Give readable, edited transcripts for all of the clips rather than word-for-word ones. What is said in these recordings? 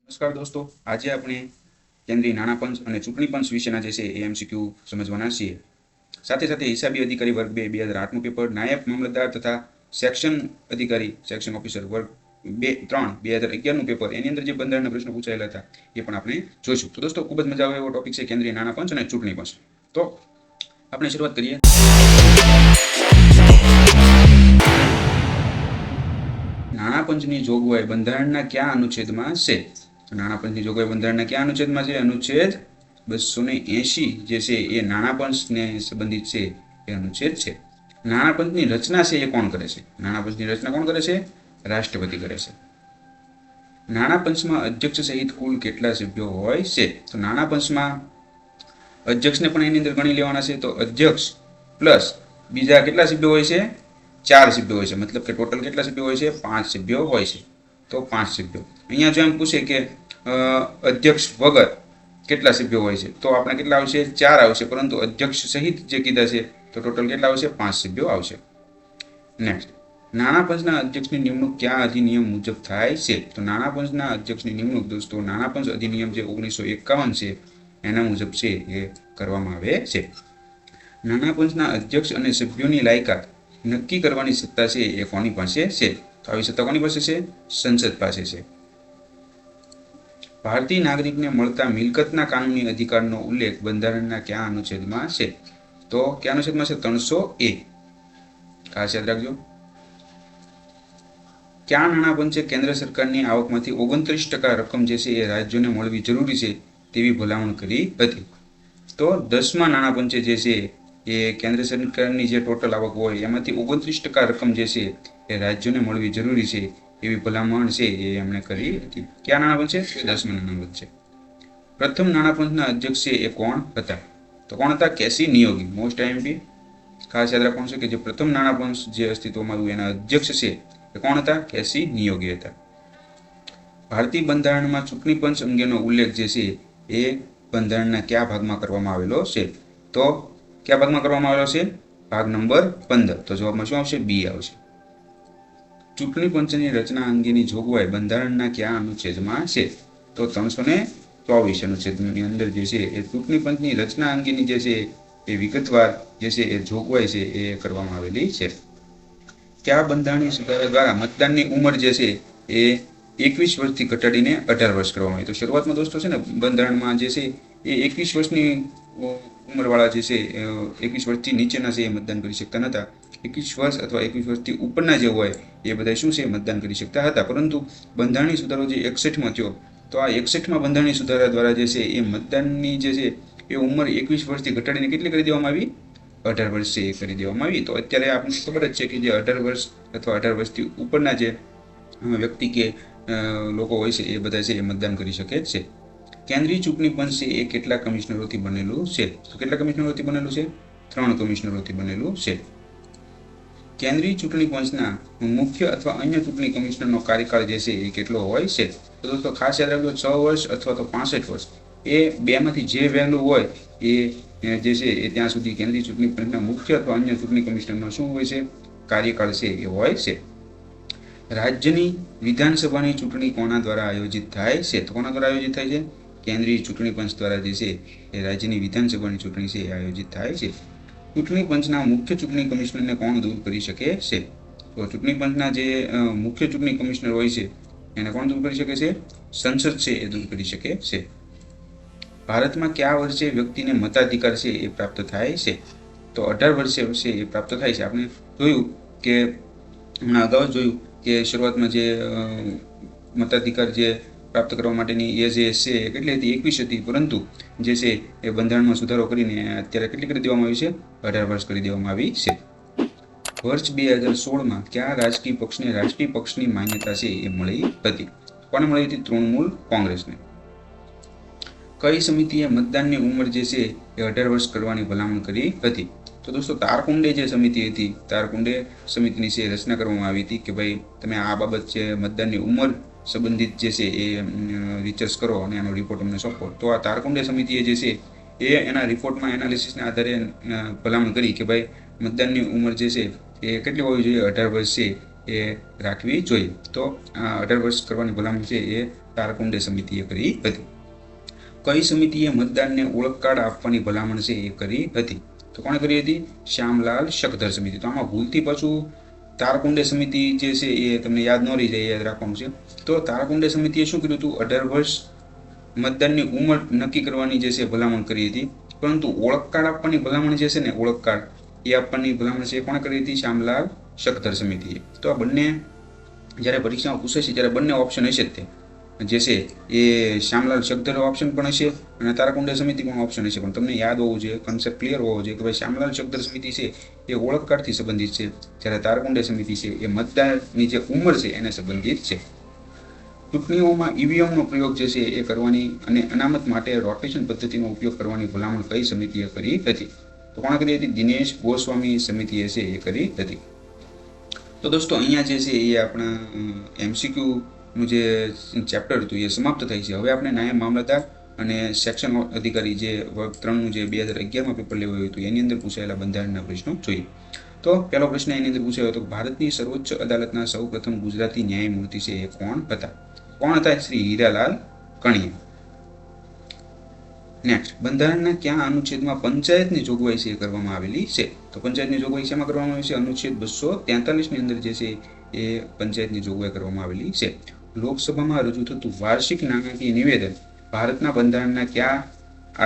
નમસ્કાર દોસ્તો, આજે આપણે કેન્દ્રીય નાણાં પંચ અને ચૂંટણી પંચ વિશેના જે છે એ MCQ સમજવાના છીએ. સાથે સાથે હિસાબી અધિકારી વર્ગ 2 2008નું પેપર, નાયબ મામલતદાર તથા સેક્શન અધિકારી સેક્શન ઓફિસર વર્ગ 3 2011નું પેપર, એની અંદર જે બંધારણના પ્રશ્નો પૂછાયેલા હતા એ પણ આપણે જોઈશું. તો દોસ્તો, ખૂબ જ મજા આવે એવો ટોપિક છે કેન્દ્રીય નાણાં પંચ અને ચૂંટણી પંચ. તો આપણે શરૂઆત કરીએ. નાણાં પંચની જોગવાઈ બંધારણના કયા અનુચ્છેદમાં છે? નાણાં પંચની જોગવાઈ બંધારણના કયા અનુચ્છેદમાં છે? અનુચ્છેદ 280 જે છે એ નાણાં પંચને સંબંધિત છે એ અનુચ્છેદ છે. નાણાં પંચની રચના છે એ કોણ કરે છે? નાણાં પંચની રચના કોણ કરે છે? રાષ્ટ્રપતિ કરે છે. નાણાં પંચમાં અધ્યક્ષ સહિત કુલ કેટલા સભ્યો હોય છે? તો નાણાં પંચમાં અધ્યક્ષને પણ એની અંદર ગણી લેવાના છે. તો અધ્યક્ષ પ્લસ બીજા કેટલા સભ્યો હોય છે? 4 સભ્યો હોય છે. મતલબ કે ટોટલ કેટલા સભ્યો હોય છે? 5 સભ્યો હોય છે. તો 5 સભ્યો. અહીંયા જો એમ પૂછે કે અધ્યક્ષ વગર કેટલા સભ્યો હોય છે, તો આપણે કેટલા આવશે? 4 આવશે. પરંતુ અધ્યક્ષ સહિત જે કીધા છે તો ટોટલ કેટલા આવશે? 5 સભ્યો આવશે. નેક્સ્ટ, નાણાં પંચના અધ્યક્ષની નિમણૂક કયા અધિનિયમ મુજબ થાય છે? તો નાણાં પંચના અધ્યક્ષની નિમણૂક દોસ્તો નાણાં પંચ અધિનિયમ જે 1951 છે એના મુજબ છે એ કરવામાં આવે છે. નાણાં પંચના અધ્યક્ષ અને સભ્યોની લાયકાત નક્કી કરવાની સત્તા છે એ કોની પાસે છે? તો આવી સત્તા કોની પાસે છે? સંસદ પાસે છે. ભારતીય નાગરિકને મળતા મિલકતના કાનૂની અધિકારનો ઉલ્લેખ બંધારણના કયા અનુચ્છેદમાં છે? તો કયા અનુચ્છેદમાં છે? 300A. ખાસ યાદ રાખજો. કયા નાણાં પંચે કેન્દ્ર સરકારની આવકમાંથી 29% રકમ જે છે એ રાજ્યોને મળવી જરૂરી છે તેવી ભલામણ કરી હતી? તો 10મા નાણાં પંચે જે છે એ કેન્દ્ર સરકારની જે ટોટલ આવક હોય એમાંથી 29% રકમ જે છે એ રાજ્યોને મળવી જરૂરી છે એવી ભલામણ છે એ એમણે કરી હતી. કયા નાણાં પંચ છે? 10મા નાણાં પંચ છે. પ્રથમ નાણાં પંચના અધ્યક્ષ છે એ કોણ હતા? તો કોણ હતા? કેસી નિયોગી. Most IMP. ખાસ યાદ રાખવાનું છે કે જે પ્રથમ નાણાં પંચ જે અસ્તિત્વમાં આવ્યું એના અધ્યક્ષ છે એ કોણ હતા? કેસી નિયોગી હતા. ભારતીય બંધારણમાં ચૂંટણી પંચ અંગેનો ઉલ્લેખ જે છે એ બંધારણના કયા ભાગમાં કરવામાં આવેલો છે? તો કયા ભાગમાં કરવામાં આવેલો છે? ભાગ નંબર 15. તો જવાબમાં શું આવશે? બી આવશે. ચૂંટણી પંચની રચના અંગેની જોગવાઈ બંધારણના કયા અનુચ્છેદમાં છે? તો 324 અનુચ્છેદની અંદર જે છે એ ચૂંટણી પંચની રચના અંગેની જે છે એ વિગતવાર જે છે એ જોગવાઈ છે એ કરવામાં આવેલી છે. કયા બંધારણીય સુધારા દ્વારા મતદાનની ઉંમર જે છે એ 21 વર્ષથી ઘટાડીને 18 વર્ષ કરવામાં આવી? તો શરૂઆતમાં દોસ્તો છે ને બંધારણમાં જે છે એ 21 વર્ષની ઉંમરવાળા જે છે 21 વર્ષથી નીચેના છે એ મતદાન કરી શકતા નહોતા. 21 વર્ષ અથવા 21 વર્ષથી ઉપરના જે હોય એ બધા શું છે? મતદાન કરી શકતા હતા. પરંતુ બંધારણીય સુધારો જે 61માં થયો, તો આ 61માં બંધારણીય સુધારા દ્વારા જે છે એ મતદાનની જે છે એ ઉંમર 21 વર્ષથી ઘટાડીને કેટલી કરી દેવામાં આવી? 18 વર્ષ છે એ કરી દેવામાં આવી. તો અત્યારે આપણને ખબર જ છે કે જે 18 વર્ષ અથવા 18 વર્ષથી ઉપરના જે વ્યક્તિ કે લોકો હોય છે એ બધા છે એ મતદાન કરી શકે છે. કેન્દ્રીય ચૂંટણી પંચ છે એ કેટલા કમિશનરોથી બનેલું છે? તો કેટલા કમિશનરોથી બનેલું છે? 3 કમિશનરોથી બનેલું છે. કેન્દ્રીય ચૂંટણી પંચના મુખ્ય અથવા અન્ય ચૂંટણી કમિશનરનો કાર્યકાળ જે છે એ કેટલો હોય છે? તો દોસ્તો ખાસ યાદ રાખજો, 6 વર્ષ અથવા તો 65 વર્ષ. એ બેમાંથી જે વહેલું હોય એ જે છે એ ત્યાં સુધી કેન્દ્રીય ચૂંટણી પંચના મુખ્ય અથવા અન્ય ચૂંટણી કમિશનરનો શું હોય છે? કાર્યકાળ છે એ હોય છે. રાજ્યની વિધાનસભાની ચૂંટણી કોના દ્વારા આયોજિત થાય છે? તો કોના દ્વારા આયોજિત થાય છે? કેન્દ્રીય ચૂંટણી પંચ દ્વારા જે છે એ રાજ્યની વિધાનસભાની ચૂંટણી છે એ આયોજિત થાય છે. ચૂંટણી પંચના મુખ્ય ચૂંટણી કમિશનરને કોણ દૂર કરી શકે છે? તો ચૂંટણી પંચના જે મુખ્ય ચૂંટણી કમિશનર હોય છે એને કોણ દૂર કરી શકે છે? સંસદ છે એ દૂર કરી શકે છે. ભારતમાં કયા વર્ષે વ્યક્તિને મતાધિકાર છે એ પ્રાપ્ત થાય છે? તો 18 વર્ષે છે એ પ્રાપ્ત થાય છે. આપણે જોયું કે હમણાં અગાઉ જોયું કે શરૂઆતમાં જે મતાધિકાર જે પ્રાપ્ત કરવા માટેની એજ છે એ કેટલી હતી? 21 હતી. પરંતુ જે છે એ બંધારણમાં સુધારો કરીને અત્યારે કેટલી કરી દેવામાં આવી છે? 18 વર્ષ કરી દેવામાં આવી છે. વર્ષ 2016માં કયા રાજકીય પક્ષને રાષ્ટ્રીય પક્ષની માન્યતા છે એ મળી હતી? કોને મળી હતી? તૃણમૂલ કોંગ્રેસને. કઈ સમિતિએ મતદાનની ઉંમર જે છે એ 18 વર્ષ કરવાની ભલામણ કરી હતી? તો દોસ્તો તારકુંડે જે સમિતિ હતી, તારકુંડે સમિતિની છે રચના કરવામાં આવી હતી કે ભાઈ તમે આ બાબત છે મતદાનની ઉંમર સંબંધિત જે છે એ રિસર્ચ કરો અને એનો રિપોર્ટ અમને સોંપો. તો આ તારકુંડે સમિતિએ જે છે એ એના રિપોર્ટમાં એનાલિસિસના આધારે ભલામણ કરી કે ભાઈ મતદાનની ઉંમર જે છે એ કેટલી હોવી જોઈએ? 18 વર્ષ છે એ રાખવી જોઈએ. તો 18 વર્ષ કરવાની ભલામણ છે એ તારકુંડે સમિતિએ કરી હતી. કઈ સમિતિએ મતદાનને ઓળખ કાર્ડ આપવાની ભલામણ છે એ કરી હતી? તો કોણે કરી હતી? શ્યામલાલ શકધર સમિતિ. તો આમાં ભૂલથી પાછું તારકુંડે સમિતિ જે છે એ તમને યાદ ન રહી જાય, યાદ રાખવાનું છે. તો તારકુંડે સમિતિએ શું કર્યું હતું? 18 વર્ષ મતદાનની ઉંમર નક્કી કરવાની જે છે ભલામણ કરી હતી. પરંતુ ઓળખ કાર્ડ આપવાની ભલામણ જે છે ને, ઓળખ કાર્ડ એ આપવાની ભલામણ છે કોણે કરી હતી? શ્યામલાલ શકધર સમિતિએ. તો આ બંને જ્યારે પરીક્ષામાં પૂછે છે ત્યારે બંને ઓપ્શન હશે જ તે જે છે એ શ્યામલાલ શકધર ઓપ્શન પણ હશે અને તારકુંડે સમિતિ પણ ઓપ્શન હશે. પણ તમને યાદ હોવું જોઈએ, કન્સેપ્ટ ક્લિયર હોવો જોઈએ કે ભાઈ શ્યામલાલ શકધર સમિતિ છે એ ઓળખ કાર્ડથી સંબંધિત છે, જ્યારે તારકુંડે સમિતિ છે એ મતદારની જે ઉંમર છે એને સંબંધિત છે. ચૂંટણીઓમાં ઈવીએમનો પ્રયોગ જે છે એ કરવાની અને અનામત માટે રોટેશન પદ્ધતિનો ઉપયોગ કરવાની ભલામણ કઈ સમિતિએ કરી હતી? તો કોણે કરી હતી? દિનેશ ગોસ્વામી સમિતિએ છે એ કરી હતી. તો દોસ્તો અહીંયા જે છે એ આપણા MCQનું જે ચેપ્ટર હતું એ સમાપ્ત થાય છે. હવે આપણે નાયબ મામલતદાર અને સેક્શન અધિકારી જે વર્ગ 3નું જે 2011માં પેપર લેવાયું હતું એની અંદર પૂછાયેલા બંધારણના પ્રશ્નો જોઈએ. તો પહેલો પ્રશ્ન એની અંદર પૂછાયો હતો કે ભારતની સર્વોચ્ચ અદાલતના સૌ પ્રથમ ગુજરાતી ન્યાયમૂર્તિ છે એ કોણ હતા? કોણ હતા? શ્રી હીરાલાલ કણિયા. નેક્સ્ટ, બંધારણના કયા અનુચ્છેદમાં પંચાયતની જોગવાઈ છે એ કરવામાં આવેલી છે? તો પંચાયતની જોગવાઈ શેમાં કરવામાં આવી છે? અનુચ્છેદ 243 ની અંદર જે છે એ પંચાયતની જોગવાઈ કરવામાં આવેલી છે. લોકસભામાં રજૂ થતું વાર્ષિક નાણાકીય નિવેદન ભારતના બંધારણના કયા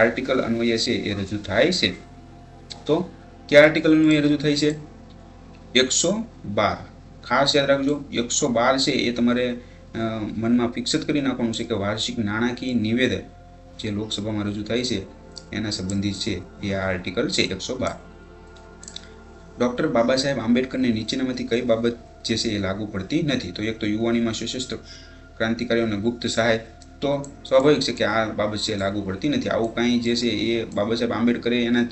આર્ટિકલ અન્વયે છે એ રજૂ થાય છે? તો કયા આર્ટિકલ અન્વયે રજૂ થાય છે? 112. ખાસ યાદ રાખજો, 112 છે એ તમારે મનમાં ફિક્સ જ કરી નાખવાનું છે કે વાર્ષિક નાણાકીય નિવેદન જે લોકસભામાં રજૂ થાય છે એના સંબંધિત છે એ આ આર્ટિકલ છે 112. ડોક્ટર બાબા સાહેબ આંબેડકરને નીચેનામાંથી કઈ બાબત જે છે એ લાગુ પડતી નથી? તો એક તો યુવાનીમાં સશસ્ત્ર ક્રાંતિકારીઓને ગુપ્ત સહાય. તો સ્વાભાવિક છે કે આ બાબત છે લાગુ પડતી નથી. આવું કંઈ જે છે એ બાબા સાહેબ આંબેડકરે એના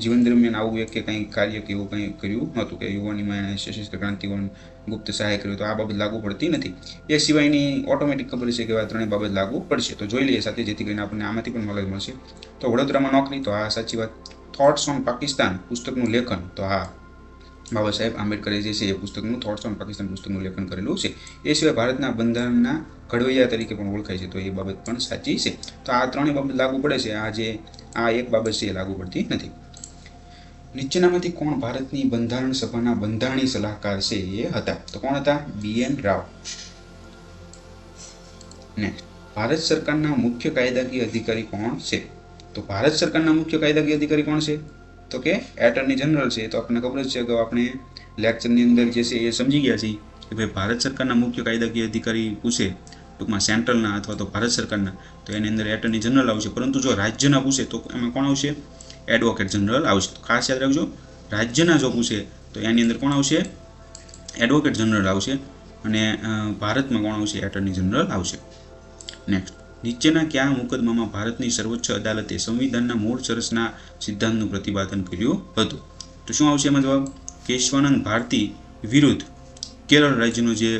જીવન દરમિયાન આવું એક કે કંઈ કાર્ય કે એવું કંઈ કર્યું નહોતું કે યુવાનીમાં એને સશસ્ત્ર ક્રાંતિકારીઓને ગુપ્ત સહાય કર્યું, તો આ બાબત લાગુ પડતી નથી. એ સિવાયની ઓટોમેટિક ખબર છે કે આ ત્રણેય બાબત લાગુ પડશે. તો જોઈ લઈએ સાથે, જેથી કરીને આપણને આમાંથી પણ નોલેજ મળશે. તો વડોદરામાં નોકરી, તો આ સાચી વાત. થોટ્સ ઓન પાકિસ્તાન પુસ્તકનું લેખન, તો હા બાબા સાહેબ આંબેડકરે જે છે એ પુસ્તકનું થોટ્સ ઓન પાકિસ્તાન પુસ્તકનું લેખન કરેલું છે. એ સિવાય ભારતના બંધારણના ઘડવૈયા તરીકે પણ ઓળખાય છે, તો એ બાબત પણ સાચી છે. તો આ ત્રણેય બાબત લાગુ પડે છે. આ એક બાબત છે એ લાગુ પડતી નથી. નીચેનામાંથી કોણ ભારતની બંધારણ સભાના બંધારણીય સલાહકાર છે એ હતા? તો કોણ હતા? BN રાવ. નેક્સ્ટ, ભારત સરકારના મુખ્ય કાયદાકીય અધિકારી કોણ છે? તો ભારત સરકારના મુખ્ય કાયદાકીય અધિકારી કોણ છે? તો કે એટર્ની જનરલ છે. તો આપણને ખબર જ છે કે આપણે લેક્ચરની અંદર જે છે એ સમજી ગયા છીએ કે ભાઈ ભારત સરકારના મુખ્ય કાયદાકીય અધિકારી પૂછે, ટૂંકમાં સેન્ટ્રલના અથવા તો ભારત સરકારના, તો એની અંદર એટર્ની જનરલ આવશે. પરંતુ જો રાજ્યના પૂછે તો એમાં કોણ આવશે? એડવોકેટ જનરલ આવશે. ખાસ યાદ રાખજો, રાજ્યના જો પૂછે તો એની અંદર કોણ આવશે? એડવોકેટ જનરલ આવશે. અને ભારતમાં કોણ આવશે? એટર્ની જનરલ આવશે. નેક્સ્ટ, નીચેના કયા મુકદમામાં ભારતની સર્વોચ્ચ અદાલતે સંવિધાનના મૂળ ચરસના સિદ્ધાંતનું પ્રતિપાદન કર્યું હતું? તો શું આવશે એમાં જવાબ? કેશવાનંદ ભારતી વિરુદ્ધ કેરળ રાજ્યનો જે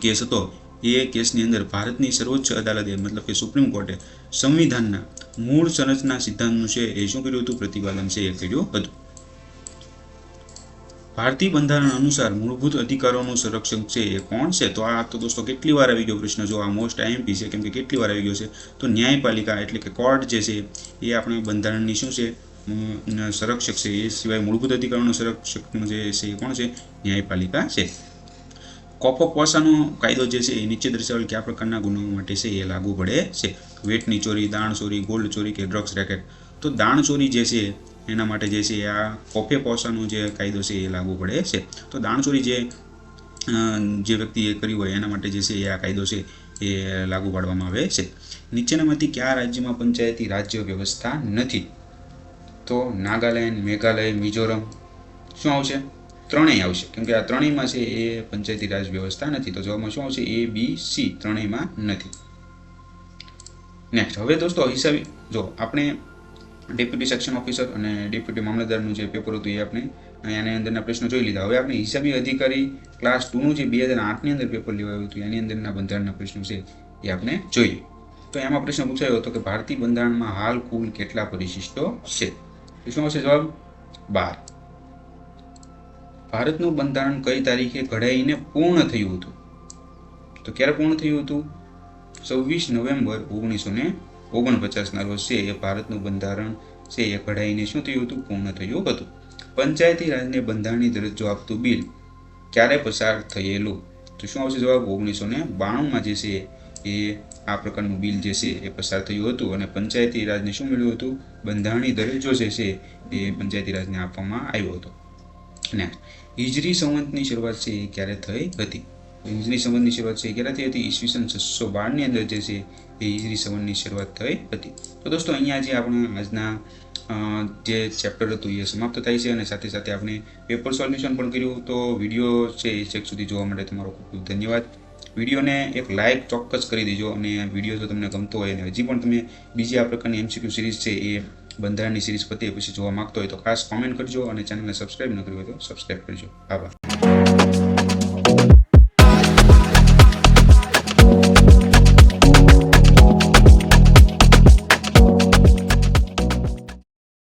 કેસ હતો એ કેસની અંદર ભારતની સર્વોચ્ચ અદાલતે મતલબ કે સુપ્રીમ કોર્ટે સંવિધાનના મૂળ સંરચના સિદ્ધાંતનું છે એ શું કર્યું હતું? પ્રતિપાદન છે એ કર્યું હતું. ભારતીય બંધારણ અનુસાર મૂળભૂત અધિકારોનું સંરક્ષક છે એ કોણ છે? તો આ તો દોસ્તો કેટલી વાર આવી ગયો પ્રશ્ન, જો આ મોસ્ટ IMP છે, કેમ કે કેટલી વાર આવી ગયો છે. તો ન્યાયપાલિકા એટલે કે કોર્ટ જે છે એ આપણે બંધારણની શું છે? સંરક્ષક છે. એ સિવાય મૂળભૂત અધિકારોનું સંરક્ષક જે છે એ કોણ છે? ન્યાયપાલિકા છે. કોપોપોસાનો કાયદો જે છે એ નીચે દર્શાવેલ કયા પ્રકારના ગુનાઓ માટે છે એ લાગુ પડે છે? વેટની ચોરી, દાણ ચોરી, ગોલ્ડ ચોરી કે ડ્રગ્સ રેકેટ? તો દાણ ચોરી જે છે એના માટે જે છે આ કોપોપોસાનો જે કાયદો છે એ લાગુ પડે છે. તો દાણ ચોરી જે વ્યક્તિએ કરી હોય એના માટે જે છે એ આ કાયદો છે એ લાગુ પાડવામાં આવે છે. નીચેનામાંથી કયા રાજ્યમાં પંચાયતી રાજ્ય વ્યવસ્થા નથી? તો નાગાલેન્ડ, મેઘાલય, મિઝોરમ. શું આવશે? ત્રણેય આવશે, કેમ કે આ ત્રણેયમાં છે એ પંચાયતી રાજ વ્યવસ્થા નથી. તો જવાબમાં શું આવશે? A, B, C ત્રણેયમાં નથી. નેક્સ્ટ, હવે દોસ્તો હિસાબી જો આપણે ડેપ્યુટી સેક્શન ઓફિસર અને ડેપ્યુટી મામલતદારનું જે પેપર હતું એ આપણે એની અંદરના પ્રશ્નો જોઈ લીધા. હવે આપણે હિસાબી અધિકારી ક્લાસ 2નું જે 2008ની અંદર પેપર લેવાયું હતું એની અંદરના બંધારણના પ્રશ્નો છે એ આપણે જોઈએ. તો એમાં પ્રશ્ન પૂછાયો હતો કે ભારતીય બંધારણમાં હાલ કુલ કેટલા પરિશિષ્ટો છે? શું આવશે જવાબ? 12. ભારતનું બંધારણ કઈ તારીખે ઘડાઈને પૂર્ણ થયું હતું? તો ક્યારે પૂર્ણ થયું હતું? 26 નવેમ્બર 1949 રોજ છે એ ભારતનું બંધારણ છે એ ઘડાઈને શું થયું હતું? પૂર્ણ થયું હતું. પંચાયતી રાજને બંધારણીય દરજ્જો આપતું બિલ ક્યારે પસાર થયેલું? તો શું આવશે જવાબ? 1992માં જે છે એ આ પ્રકારનું બિલ જે છે એ પસાર થયું હતું અને પંચાયતી રાજને શું મળ્યું હતું? બંધારણીય દરજ્જો જે છે એ પંચાયતી રાજને આપવામાં આવ્યો હતો. અને હિજરી સંવતની શરૂઆત છે એ ક્યારે થઈ હતી? હિજરી સંવતની શરૂઆત છે ક્યારે થઈ હતી? ઈસવીસન 612ની અંદર જે છે એ હિજરી સંવતની શરૂઆત થઈ હતી. તો દોસ્તો અહીંયા જે આપણે આજના જે ચેપ્ટર હતું એ સમાપ્ત થાય છે અને સાથે સાથે આપણે પેપર સોલ્યુશન પણ કર્યું. તો વિડીયો છે એ છેક સુધી જોવા માટે તમારો ખૂબ ખૂબ ધન્યવાદ. વિડીયોને એક લાઇક ચોક્કસ કરી દેજો અને વિડીયો જો તમને ગમતો હોય અને હજી પણ તમે બીજી આ પ્રકારની MCQ સિરીઝ છે એ બંધારણની સિરીઝ પતે પછી જોવા માંગતો હોય તો ખાસ કોમેન્ટ કરજો અને ચેનલને સબસ્ક્રાઇબ ન કરી હોય તો સબસ્ક્રાઇબ કરજો. આભાર.